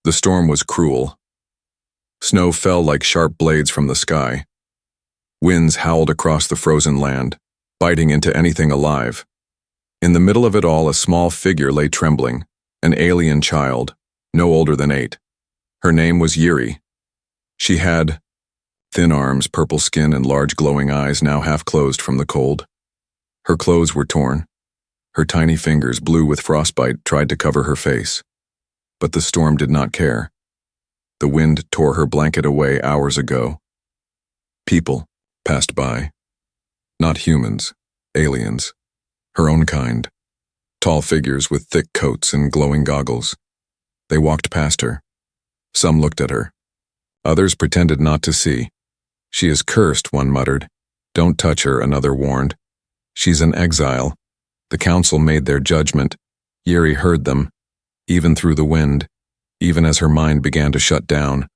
The storm was cruel. Snow fell like sharp blades from the sky. Winds howled across the frozen land, biting into anything alive. In the middle of it all, a small figure lay trembling, an alien child, no older than 8. Her name was Yuri. She had thin arms, purple skin, and large glowing eyes now half closed from the cold. Her clothes were torn. Her tiny fingers, blue with frostbite, tried to cover her face. But the storm did not care. The wind tore her blanket away hours ago. People passed by. Not humans, aliens. Her own kind. Tall figures with thick coats and glowing goggles. They walked past her. Some looked at her. Others pretended not to see. She is cursed, one muttered. Don't touch her, another warned. She's an exile. The council made their judgment. Yuri heard them, even through the wind, even as her mind began to shut down.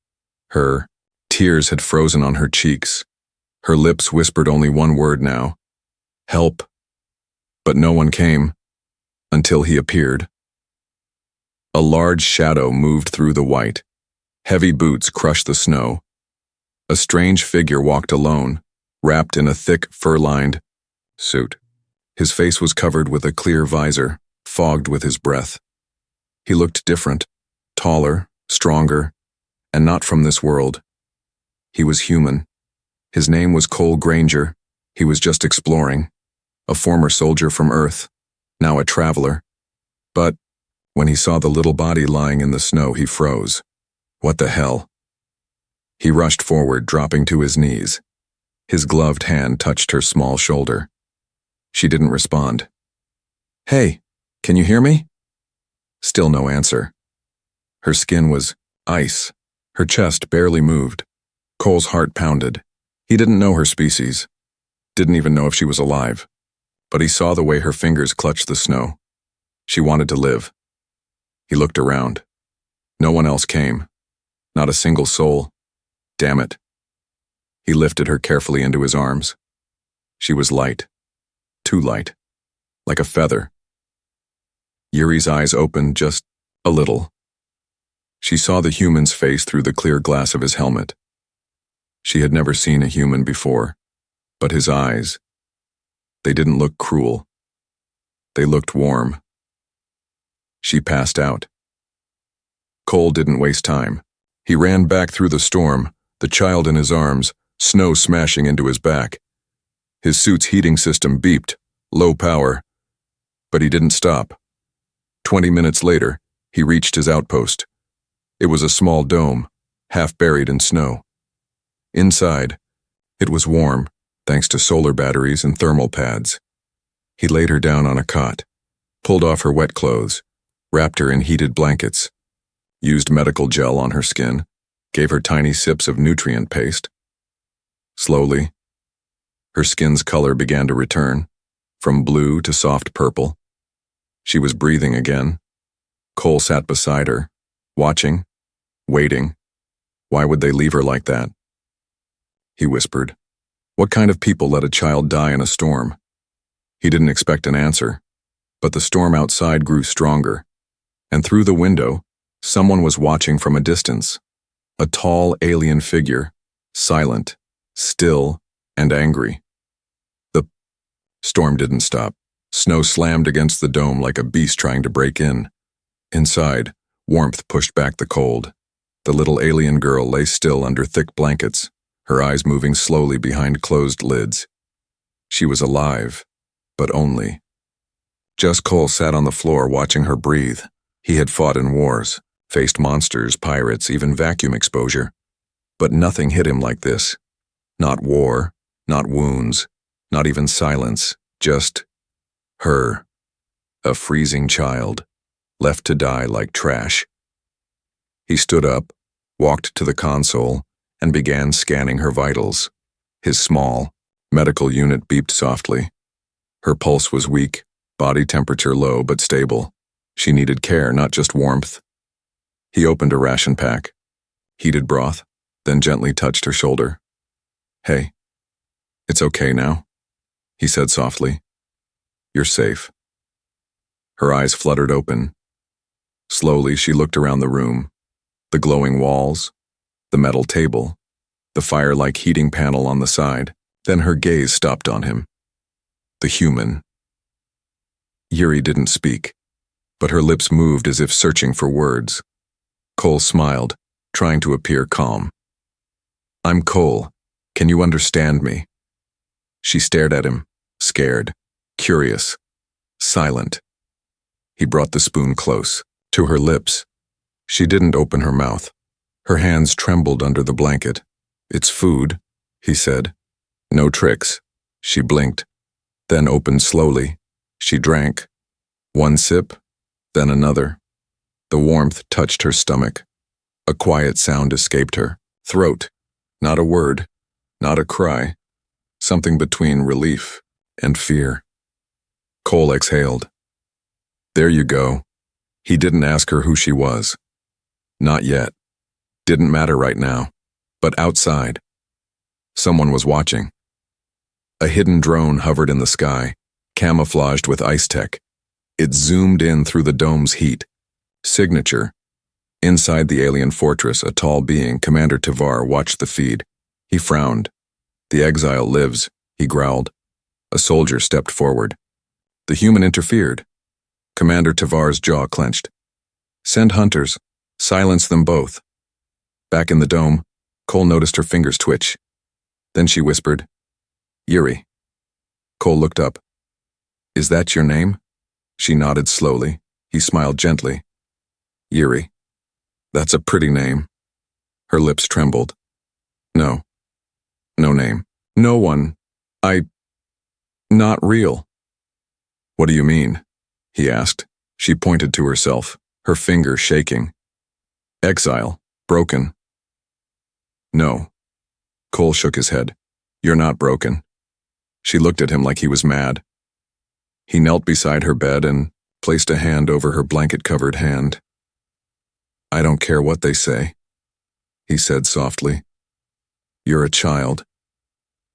Her tears had frozen on her cheeks. Her lips whispered only one word now. Help. But no one came, until he appeared. A large shadow moved through the white. Heavy boots crushed the snow. A strange figure walked alone, wrapped in a thick, fur-lined suit. His face was covered with a clear visor, fogged with his breath. He looked different, taller, stronger, and not from this world. He was human. His name was Cole Granger. He was just exploring. A former soldier from Earth, now a traveler. But when he saw the little body lying in the snow, he froze. What the hell? He rushed forward, dropping to his knees. His gloved hand touched her small shoulder. She didn't respond. Hey, can you hear me? Still no answer. Her skin was ice. Her chest barely moved. Cole's heart pounded. He didn't know her species. Didn't even know if she was alive. But he saw the way her fingers clutched the snow. She wanted to live. He looked around. No one else came. Not a single soul. Damn it. He lifted her carefully into his arms. She was light. Too light. Like a feather. Yuri's eyes opened just a little. She saw the human's face through the clear glass of his helmet. She had never seen a human before, but his eyes, they didn't look cruel. They looked warm. She passed out. Cole didn't waste time. He ran back through the storm, the child in his arms, snow smashing into his back. His suit's heating system beeped, low power, but he didn't stop. 20 minutes later, he reached his outpost. It was a small dome, half buried in snow. Inside, it was warm, thanks to solar batteries and thermal pads. He laid her down on a cot, pulled off her wet clothes, wrapped her in heated blankets, used medical gel on her skin, gave her tiny sips of nutrient paste. Slowly, her skin's color began to return, from blue to soft purple. She was breathing again. Cole sat beside her, watching, waiting. Why would they leave her like that? He whispered, "What kind of people let a child die in a storm?" He didn't expect an answer, but the storm outside grew stronger, and through the window, someone was watching from a distance. A tall alien figure, silent, still, and angry. The storm didn't stop. Snow slammed against the dome like a beast trying to break in. Inside, warmth pushed back the cold. The little alien girl lay still under thick blankets, her eyes moving slowly behind closed lids. She was alive, but only. Just Cole sat on the floor watching her breathe. He had fought in wars, faced monsters, pirates, even vacuum exposure. But nothing hit him like this. Not war, not wounds, not even silence, just her. A freezing child, left to die like trash. He stood up, walked to the console, and began scanning her vitals. His small medical unit beeped softly. Her pulse was weak, body temperature low but stable. She needed care, not just warmth. He opened a ration pack, heated broth, then gently touched her shoulder. "Hey, it's okay now," he said softly. "You're safe." Her eyes fluttered open. Slowly, she looked around the room. The glowing walls, the metal table, the fire-like heating panel on the side. Then her gaze stopped on him. The human. Yuri didn't speak, but her lips moved as if searching for words. Cole smiled, trying to appear calm. "I'm Cole. Can you understand me?" She stared at him, scared, curious, silent. He brought the spoon close, to her lips. She didn't open her mouth. Her hands trembled under the blanket. "It's food," he said. "No tricks." She blinked, then opened slowly. She drank. One sip, then another. The warmth touched her stomach. A quiet sound escaped her throat. Not a word, not a cry. Something between relief and fear. Cole exhaled. There you go. He didn't ask her who she was. Not yet. Didn't matter right now. But outside, someone was watching. A hidden drone hovered in the sky, camouflaged with ice tech. It zoomed in through the dome's heat. Signature. Inside the alien fortress, a tall being, Commander Tavar, watched the feed. He frowned. "The exile lives," he growled. A soldier stepped forward. The human interfered. Commander Tavar's jaw clenched. "Send hunters. Silence them both." Back in the dome, Cole noticed her fingers twitch. Then she whispered, "Yuri." Cole looked up. "Is that your name?" She nodded slowly. He smiled gently. "Yuri. That's a pretty name." Her lips trembled. "No. No name. No one. Not real." "What do you mean?" he asked. She pointed to herself, her finger shaking. "Exile. Broken." "No." Cole shook his head. "You're not broken." She looked at him like he was mad. He knelt beside her bed and placed a hand over her blanket-covered hand. "I don't care what they say," he said softly. "You're a child.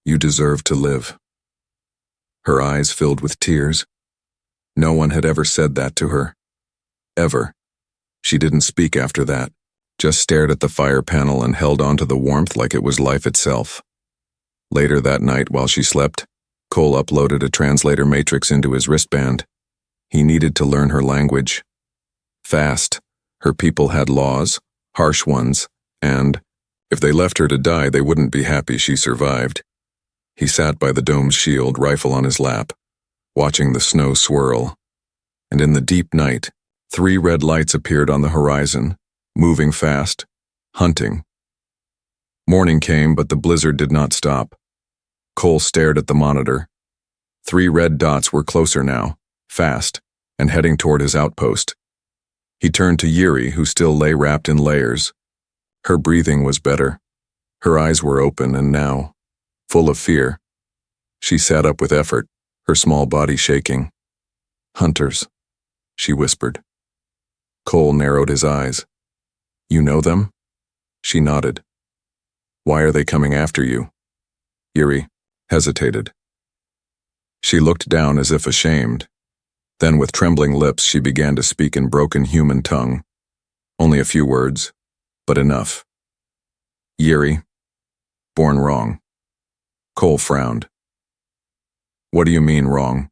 You deserve to live." Her eyes filled with tears. No one had ever said that to her. Ever. She didn't speak after that, just stared at the fire panel and held on to the warmth like it was life itself. Later that night, while she slept, Cole uploaded a translator matrix into his wristband. He needed to learn her language. Fast. Her people had laws, harsh ones, and, if they left her to die, they wouldn't be happy she survived. He sat by the dome's shield, rifle on his lap, watching the snow swirl. And in the deep night, 3 red lights appeared on the horizon, moving fast, hunting. Morning came, but the blizzard did not stop. Cole stared at the monitor. 3 red dots were closer now, fast, and heading toward his outpost. He turned to Yuri, who still lay wrapped in layers. Her breathing was better. Her eyes were open and now, full of fear. She sat up with effort, her small body shaking. "Hunters," she whispered. Cole narrowed his eyes. "You know them?" She nodded. "Why are they coming after you?" Yuri hesitated. She looked down as if ashamed. Then with trembling lips she began to speak in broken human tongue. Only a few words, but enough. "Yuri, born wrong." Cole frowned. "What do you mean wrong?"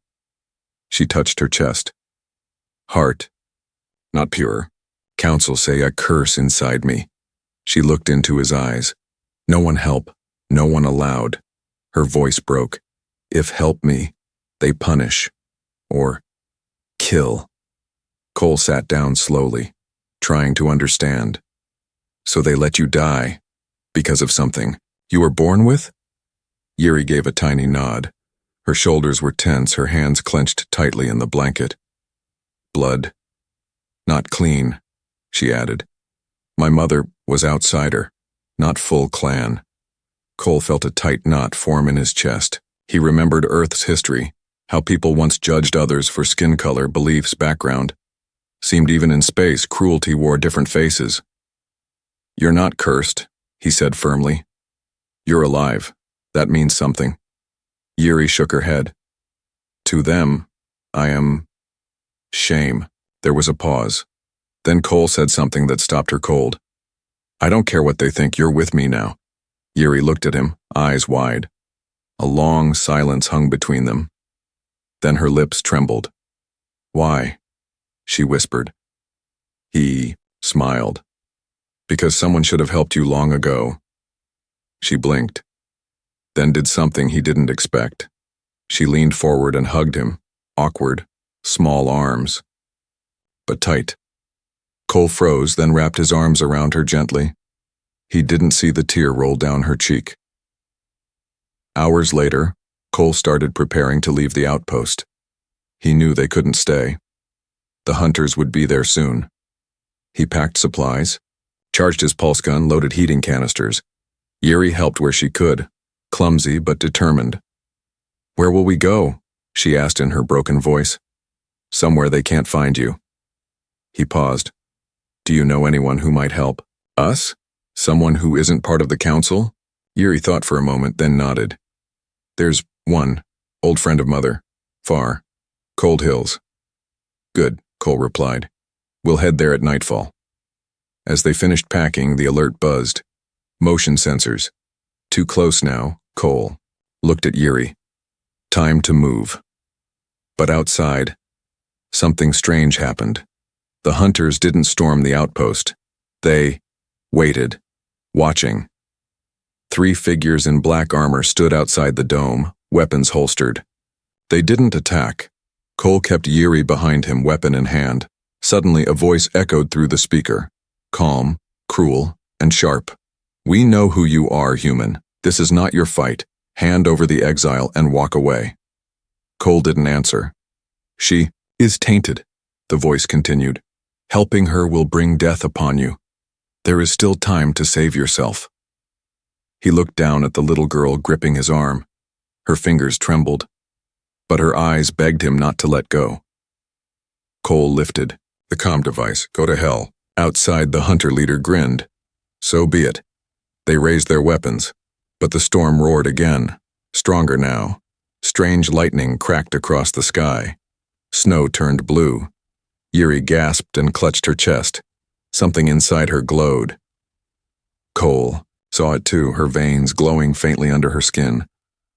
She touched her chest. "Heart. Not pure. Council say a curse inside me." She looked into his eyes. "No one help. No one allowed." Her voice broke. "If help me, they punish. Or kill." Cole sat down slowly, trying to understand. "So they let you die, because of something you were born with?" Yuri gave a tiny nod. Her shoulders were tense, her hands clenched tightly in the blanket. "Blood. Not clean," she added. "My mother was outsider, not full clan." Cole felt a tight knot form in his chest. He remembered Earth's history, how people once judged others for skin color, beliefs, background. Seemed even in space, cruelty wore different faces. "You're not cursed," he said firmly. "You're alive. That means something." Yuri shook her head. "To them, I am shame." There was a pause. Then Cole said something that stopped her cold. I don't care what they think, you're with me now. Yuri looked at him, eyes wide. A long silence hung between them. Then her lips trembled. Why? She whispered. He smiled. Because someone should have helped you long ago. She blinked. Then did something he didn't expect. She leaned forward and hugged him, awkward, small arms, but tight. Cole froze, then wrapped his arms around her gently. He didn't see the tear roll down her cheek. Hours later, Cole started preparing to leave the outpost. He knew they couldn't stay. The hunters would be there soon. He packed supplies, charged his pulse gun, loaded heating canisters. Yuri helped where she could, clumsy but determined. Where will we go? She asked in her broken voice. Somewhere they can't find you. He paused. Do you know anyone who might help? Us? Someone who isn't part of the council? Yuri thought for a moment, then nodded. There's one, old friend of Mother. Far. Cold Hills. Good, Cole replied. We'll head there at nightfall. As they finished packing, the alert buzzed. Motion sensors. Too close now, Cole looked at Yuri. Time to move. But outside, something strange happened. The hunters didn't storm the outpost. They waited, watching. 3 figures in black armor stood outside the dome, weapons holstered. They didn't attack. Cole kept Yuri behind him, weapon in hand. Suddenly a voice echoed through the speaker. Calm, cruel, and sharp. We know who you are, human. This is not your fight. Hand over the exile and walk away. Cole didn't answer. She is tainted, the voice continued. Helping her will bring death upon you. There is still time to save yourself. He looked down at the little girl gripping his arm. Her fingers trembled, but her eyes begged him not to let go. Cole lifted the comm device. Go to hell. Outside, the hunter leader grinned. So be it. They raised their weapons, but the storm roared again, stronger now. Strange lightning cracked across the sky. Snow turned blue. Yuri gasped and clutched her chest. Something inside her glowed. Cole saw it too, her veins glowing faintly under her skin.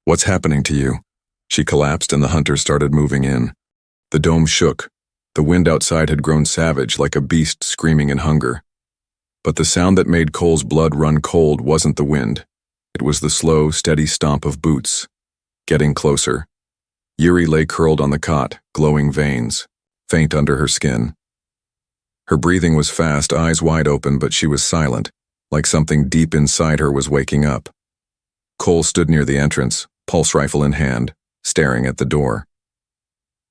What's happening to you? She collapsed and the hunters started moving in. The dome shook. The wind outside had grown savage, like a beast screaming in hunger. But the sound that made Cole's blood run cold wasn't the wind. It was the slow, steady stomp of boots. Getting closer. Yuri lay curled on the cot, glowing veins, faint under her skin. Her breathing was fast, eyes wide open, but she was silent, like something deep inside her was waking up. Cole stood near the entrance, pulse rifle in hand, staring at the door.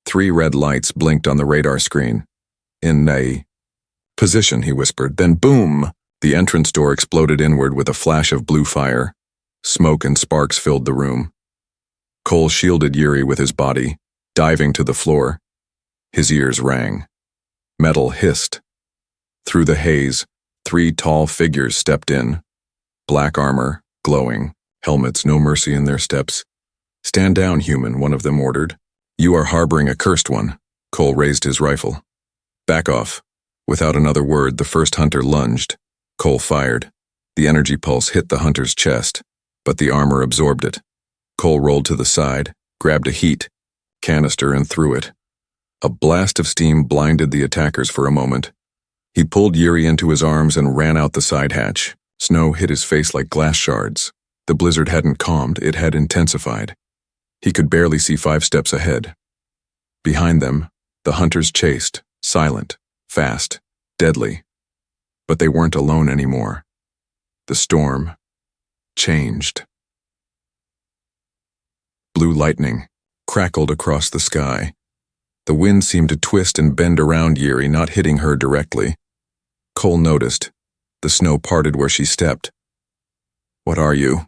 3 red lights blinked on the radar screen. In a position, he whispered. Then boom! The entrance door exploded inward with a flash of blue fire. Smoke and sparks filled the room. Cole shielded Yuri with his body, diving to the floor. His ears rang. Metal hissed. Through the haze, 3 tall figures stepped in. Black armor, glowing, helmets, no mercy in their steps. Stand down, human, one of them ordered. You are harboring a cursed one. Cole raised his rifle. Back off. Without another word, the first hunter lunged. Cole fired. The energy pulse hit the hunter's chest, but the armor absorbed it. Cole rolled to the side, grabbed a heat canister and threw it. A blast of steam blinded the attackers for a moment. He pulled Yuri into his arms and ran out the side hatch. Snow hit his face like glass shards. The blizzard hadn't calmed, it had intensified. He could barely see 5 steps ahead. Behind them, the hunters chased, silent, fast, deadly. But they weren't alone anymore. The storm changed. Blue lightning crackled across the sky. The wind seemed to twist and bend around Yuri, not hitting her directly. Cole noticed. The snow parted where she stepped. What are you?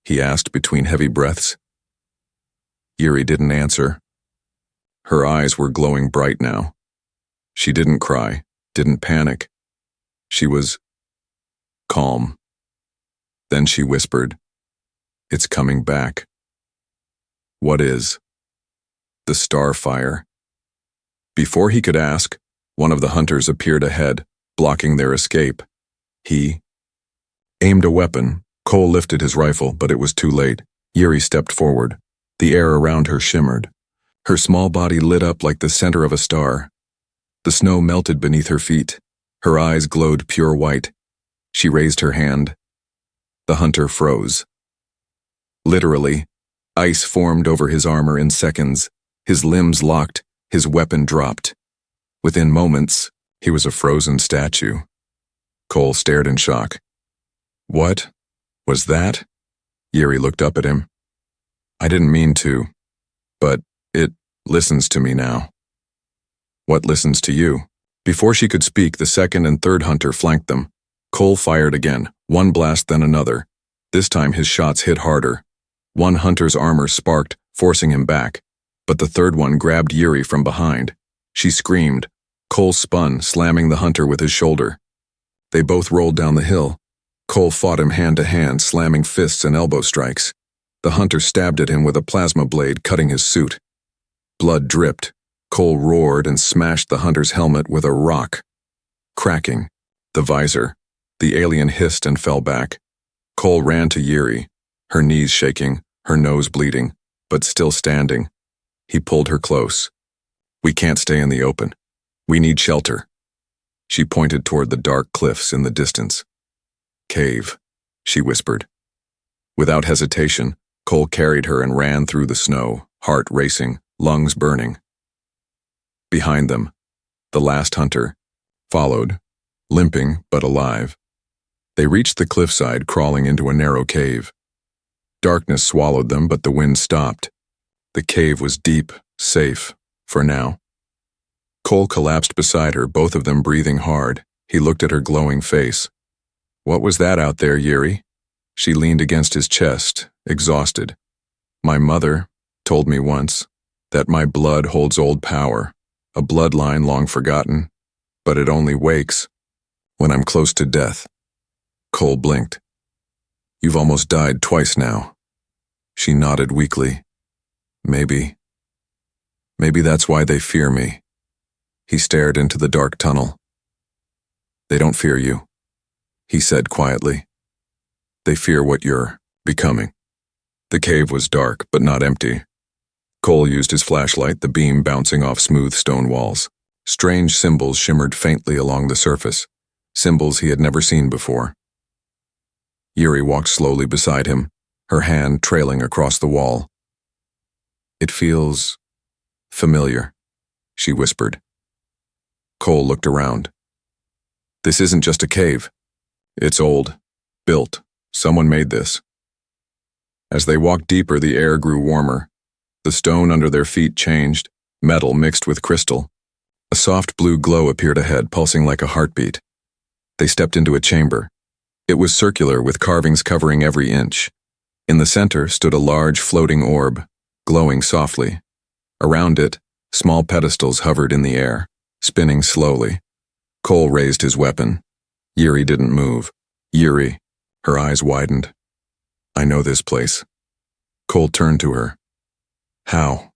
He asked between heavy breaths. Yuri didn't answer. Her eyes were glowing bright now. She didn't cry, didn't panic. She was calm. Then she whispered, It's coming back. What is? The starfire. Before he could ask, one of the hunters appeared ahead, blocking their escape. He aimed a weapon. Cole lifted his rifle, but it was too late. Yuri stepped forward. The air around her shimmered. Her small body lit up like the center of a star. The snow melted beneath her feet. Her eyes glowed pure white. She raised her hand. The hunter froze. Literally, ice formed over his armor in seconds. His limbs locked, his weapon dropped. Within moments, he was a frozen statue. Cole stared in shock. What was that? Yuri looked up at him. I didn't mean to, but it listens to me now. What listens to you? Before she could speak, the second and third hunter flanked them. Cole fired again, one blast then another. This time his shots hit harder. One hunter's armor sparked, forcing him back, but the third one grabbed Yuri from behind. She screamed. Cole spun, slamming the hunter with his shoulder. They both rolled down the hill. Cole fought him hand to hand, slamming fists and elbow strikes. The hunter stabbed at him with a plasma blade, cutting his suit. Blood dripped. Cole roared and smashed the hunter's helmet with a rock. Cracking. The visor. The alien hissed and fell back. Cole ran to Yuri, her knees shaking, her nose bleeding, but still standing. He pulled her close. We can't stay in the open. We need shelter. She pointed toward the dark cliffs in the distance. Cave, she whispered. Without hesitation, Cole carried her and ran through the snow, heart racing, lungs burning. Behind them, the last hunter followed, limping but alive. They reached the cliffside, crawling into a narrow cave. Darkness swallowed them, but the wind stopped. The cave was deep, safe, for now. Cole collapsed beside her, both of them breathing hard. He looked at her glowing face. What was that out there, Yuri? She leaned against his chest, exhausted. My mother told me once that my blood holds old power, a bloodline long forgotten, but it only wakes when I'm close to death. Cole blinked. You've almost died twice now. She nodded weakly. Maybe that's why they fear me. He stared into the dark tunnel. They don't fear you, he said quietly. They fear what you're becoming. The cave was dark, but not empty. Cole used his flashlight, the beam bouncing off smooth stone walls. Strange symbols shimmered faintly along the surface, symbols he had never seen before. Yuri walked slowly beside him, her hand trailing across the wall. It feels familiar, she whispered. Cole looked around. This isn't just a cave. It's old, built. Someone made this. As they walked deeper, the air grew warmer. The stone under their feet changed, metal mixed with crystal. A soft blue glow appeared ahead, pulsing like a heartbeat. They stepped into a chamber. It was circular, with carvings covering every inch. In the center stood a large floating orb, glowing softly. Around it, small pedestals hovered in the air, spinning slowly. Cole raised his weapon. Yuri didn't move. Yuri, her eyes widened. I know this place. Cole turned to her. How?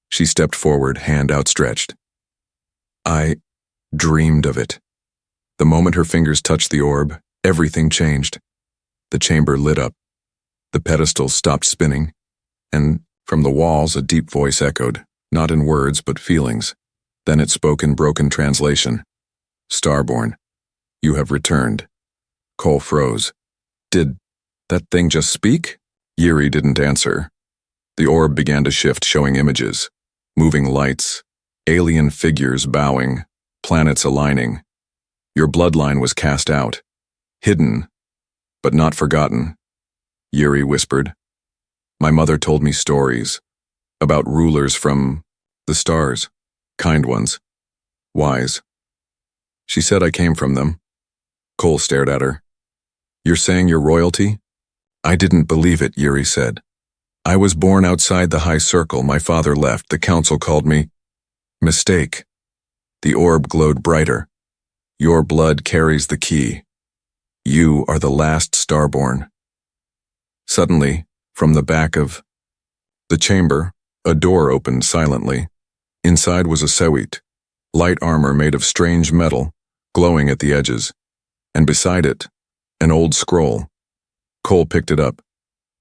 She stepped forward, hand outstretched. I dreamed of it. The moment her fingers touched the orb, everything changed. The chamber lit up. The pedestals stopped spinning, and from the walls a deep voice echoed, not in words but feelings. Then it spoke in broken translation. Starborn, you have returned. Cole froze. Did that thing just speak? Yuri didn't answer. The orb began to shift, showing images, moving lights, alien figures bowing, planets aligning. Your bloodline was cast out, hidden, but not forgotten, Yuri whispered. My mother told me stories about rulers from the stars, kind ones, wise. She said I came from them. Cole stared at her. You're saying you're royalty? I didn't believe it, Yuri said. I was born outside the high circle. My father left. The council called me. Mistake. The orb glowed brighter. Your blood carries the key. You are the last starborn. Suddenly, from the back of the chamber, a door opened silently. Inside was a sewit, light armor made of strange metal, glowing at the edges, and beside it, An old scroll. Cole picked it up.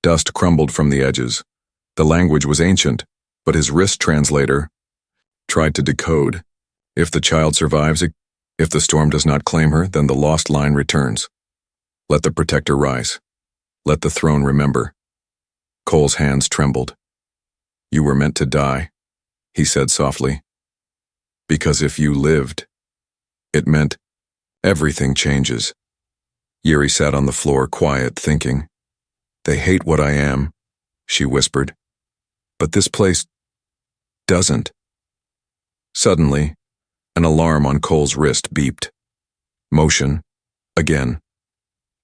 Dust crumbled from the edges. The language was ancient, but his wrist translator tried to decode. If the child survives, if the storm does not claim her, then the lost line returns. Let the protector rise. Let the throne remember. Cole's hands trembled. You were meant to die, he said softly. Because if you lived, it meant everything changes. Yuri sat on the floor, quiet, thinking. They hate what I am, she whispered. But this place doesn't. Suddenly, an alarm on Cole's wrist beeped. Motion. Again.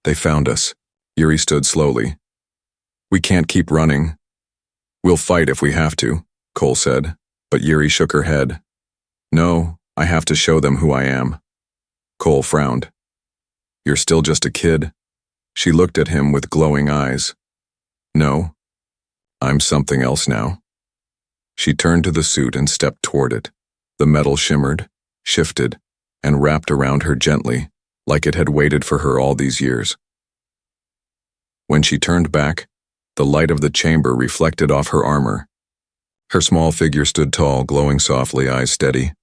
They found us. Yuri stood slowly. We can't keep running. We'll fight if we have to, Cole said, but Yuri shook her head. No, I have to show them who I am. Cole frowned. You're still just a kid. She looked at him with glowing eyes. No, I'm something else now. She turned to the suit and stepped toward it. The metal shimmered, shifted, and wrapped around her gently, like it had waited for her all these years. When she turned back, the light of the chamber reflected off her armor. Her small figure stood tall, glowing softly, eyes steady.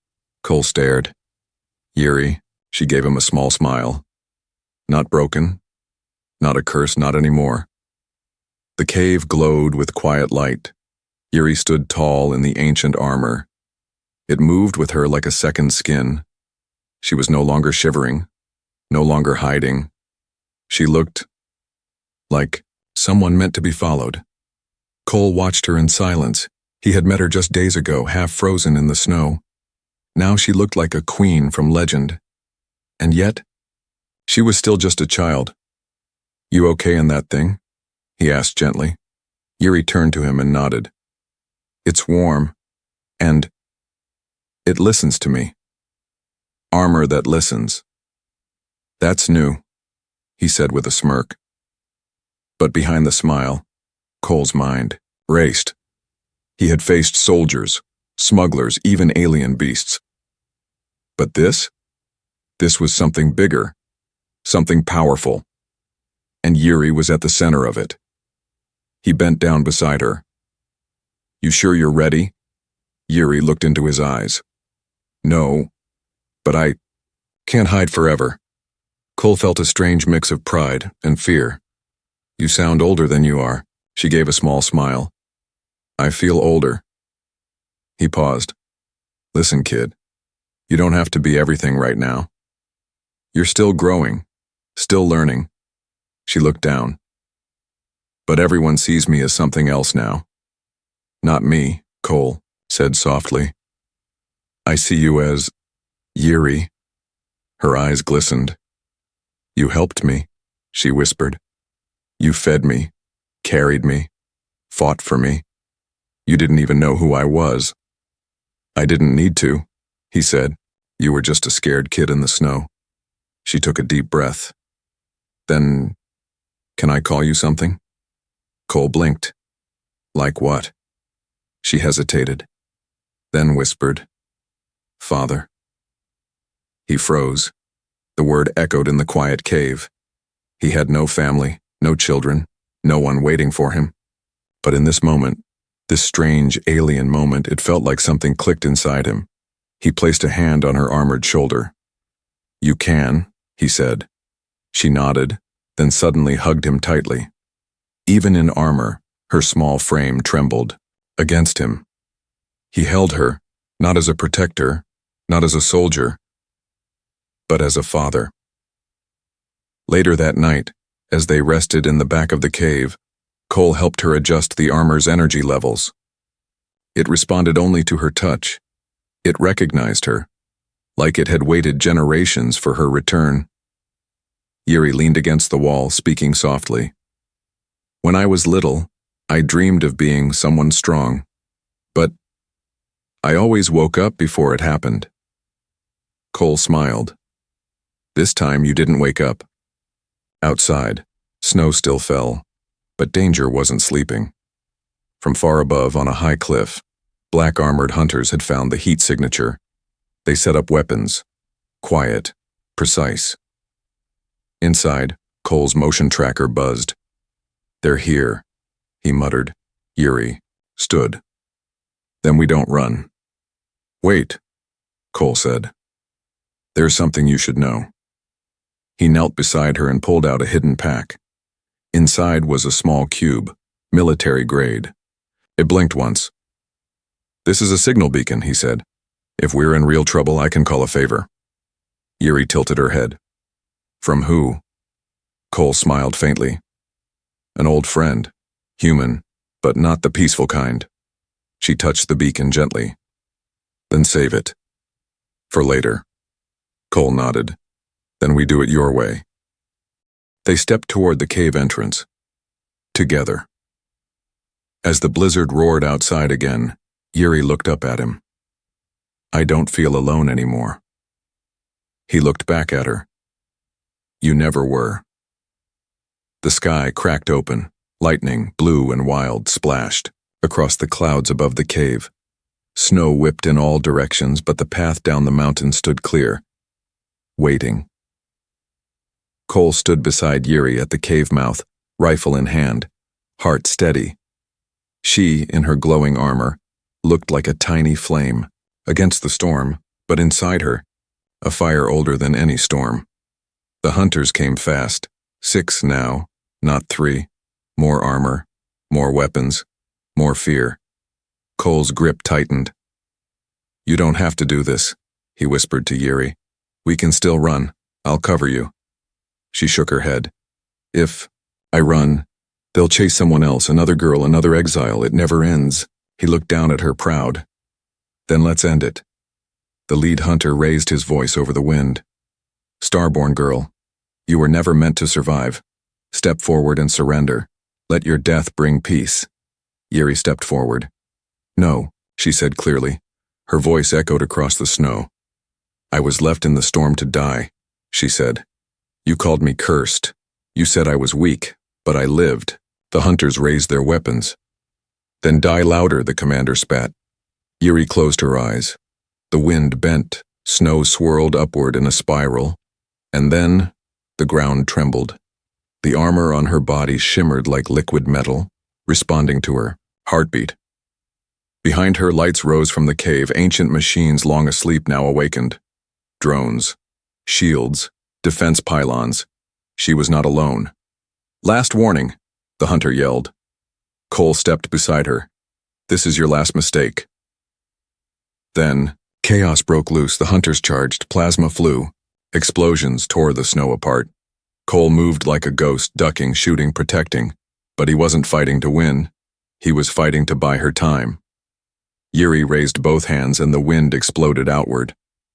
Cole stared. Yuri, she gave him a small smile. Not broken. Not a curse, not anymore. The cave glowed with quiet light. Yuri stood tall in the ancient armor. It moved with her like a second skin. She was no longer shivering, no longer hiding. She looked like someone meant to be followed. Cole watched her in silence. He had met her just days ago, half frozen in the snow. Now she looked like a queen from legend. And yet, she was still just a child. You okay in that thing? He asked gently. Yuri turned to him and nodded. It's warm, and it listens to me. Armor that listens. That's new, he said with a smirk. But behind the smile, Cole's mind raced. He had faced soldiers, smugglers, even alien beasts. But this was something bigger, something powerful. And Yuri was at the center of it. He bent down beside her. You sure you're ready? Yuri looked into his eyes. No, but I can't hide forever. Cole felt a strange mix of pride and fear. You sound older than you are, she gave a small smile. I feel older. He paused. Listen, kid, you don't have to be everything right now. You're still growing, still learning. She looked down. But everyone sees me as something else now. Not me, Cole said softly. I see you as Yuri. Her eyes glistened. You helped me, she whispered. You fed me, carried me, fought for me. You didn't even know who I was. I didn't need to, he said. You were just a scared kid in the snow. She took a deep breath. Then, can I call you something? Cole blinked. Like what? She hesitated, then whispered, Father. He froze. The word echoed in the quiet cave. He had no family, no children, no one waiting for him. But in this moment, this strange alien moment, it felt like something clicked inside him. He placed a hand on her armored shoulder. You can, he said. She nodded, then suddenly hugged him tightly. Even in armor, her small frame trembled against him. He held her, not as a protector, not as a soldier, but as a father. Later that night, as they rested in the back of the cave, Cole helped her adjust the armor's energy levels. It responded only to her touch. It recognized her, like it had waited generations for her return. Yuri leaned against the wall, speaking softly. When I was little, I dreamed of being someone strong, but I always woke up before it happened. Cole smiled. This time you didn't wake up. Outside, snow still fell, but danger wasn't sleeping. From far above on a high cliff, black armored hunters had found the heat signature. They set up weapons, quiet, precise. Inside, Cole's motion tracker buzzed. "They're here," he muttered. Yuri stood. "Then we don't run." "Wait," Cole said. "There's something you should know." He knelt beside her and pulled out a hidden pack. Inside was a small cube, military grade. It blinked once. "This is a signal beacon," he said. "If we're in real trouble, I can call a favor." Yuri tilted her head. "From who?" Cole smiled faintly. "An old friend. Human, but not the peaceful kind." She touched the beacon gently. "Then save it. For later." Cole nodded. "Then we do it your way." They stepped toward the cave entrance. Together. As the blizzard roared outside again, Yuri looked up at him. "I don't feel alone anymore." He looked back at her. "You never were." The sky cracked open. Lightning, blue and wild, splashed across the clouds above the cave. Snow whipped in all directions, but the path down the mountain stood clear, waiting. Cole stood beside Yuri at the cave mouth, rifle in hand, heart steady. She, in her glowing armor, looked like a tiny flame, against the storm, but inside her, a fire older than any storm. The hunters came fast, 6 now, not 3. More armor, more weapons, more fear. Cole's grip tightened. "You don't have to do this," he whispered to Yuri. "We can still run. I'll cover you." She shook her head. "If I run, they'll chase someone else, another girl, another exile. It never ends." He looked down at her proud. "Then let's end it." The lead hunter raised his voice over the wind. "Starborn girl, you were never meant to survive. Step forward and surrender. Let your death bring peace." Yuri stepped forward. "No," she said clearly. Her voice echoed across the snow. "I was left in the storm to die," she said. "You called me cursed. You said I was weak, but I lived." The hunters raised their weapons. "Then die louder," the commander spat. Yuri closed her eyes. The wind bent, snow swirled upward in a spiral, and then the ground trembled. The armor on her body shimmered like liquid metal, responding to her heartbeat. Behind her, lights rose from the cave, ancient machines long asleep now awakened. Drones, shields, defense pylons. She was not alone. "Last warning," the hunter yelled. Cole stepped beside her. "This is your last mistake." Then, chaos broke loose. The hunters charged, plasma flew. Explosions tore the snow apart. Cole moved like a ghost, ducking, shooting, protecting. But he wasn't fighting to win. He was fighting to buy her time. Yuri raised both hands and the wind exploded outward.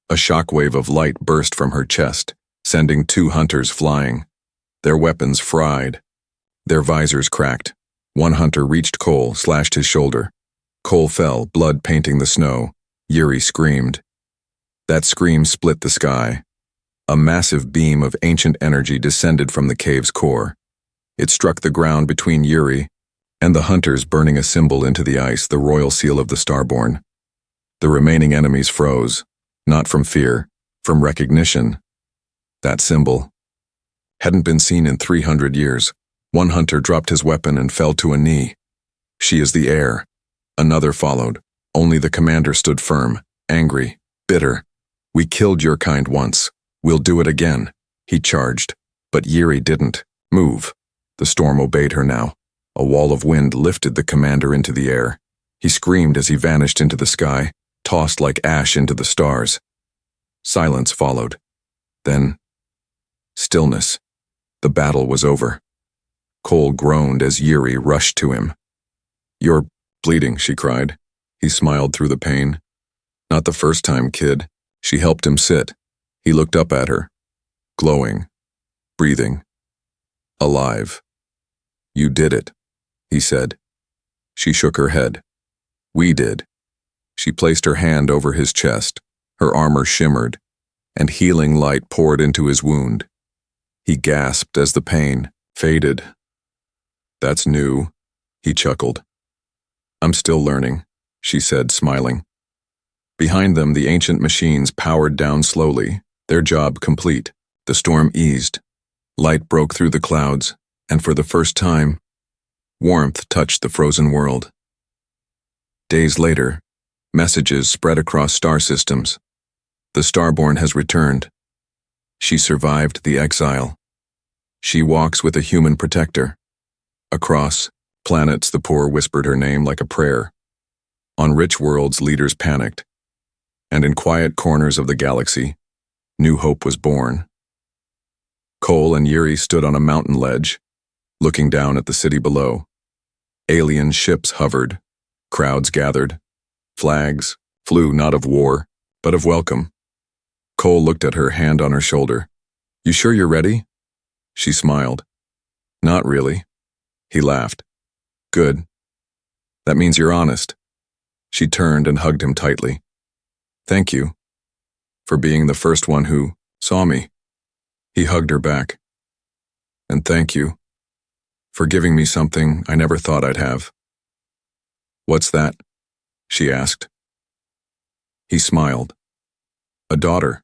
A shockwave of light burst from her chest, sending 2 hunters flying. Their weapons fried. Their visors cracked. One hunter reached Cole, slashed his shoulder. Cole fell, blood painting the snow. Yuri screamed. That scream split the sky. A massive beam of ancient energy descended from the cave's core. It struck the ground between Yuri and the hunters, burning a symbol into the ice, the royal seal of the Starborn. The remaining enemies froze, not from fear, from recognition. That symbol hadn't been seen in 300 years. One hunter dropped his weapon and fell to a knee. "She is the heir." Another followed. Only the commander stood firm, angry, bitter. "We killed your kind once. We'll do it again." He charged, but Yuri didn't move. The storm obeyed her now. A wall of wind lifted the commander into the air. He screamed as he vanished into the sky, tossed like ash into the stars. Silence followed. Then, stillness. The battle was over. Cole groaned as Yuri rushed to him. "You're bleeding," she cried. He smiled through the pain. "Not the first time, kid." She helped him sit. He looked up at her, glowing, breathing, alive. "You did it," he said. She shook her head. "We did." She placed her hand over his chest. Her armor shimmered, and healing light poured into his wound. He gasped as the pain faded. "That's new," he chuckled. "I'm still learning," she said, smiling. Behind them, the ancient machines powered down slowly, their job complete. The storm eased. Light broke through the clouds, and for the first time, warmth touched the frozen world. Days later, messages spread across star systems. The Starborn has returned. She survived the exile. She walks with a human protector. Across planets, the poor whispered her name like a prayer. On rich worlds, leaders panicked. And in quiet corners of the galaxy, new hope was born. Cole and Yuri stood on a mountain ledge, looking down at the city below. Alien ships hovered, crowds gathered, flags flew not of war, but of welcome. Cole looked at her, hand on her shoulder. "You sure you're ready?" She smiled. "Not really." He laughed. "Good. That means you're honest." She turned and hugged him tightly. "Thank you for being the first one who saw me." He hugged her back. "And thank you for giving me something I never thought I'd have." "What's that?" she asked. He smiled. "A daughter."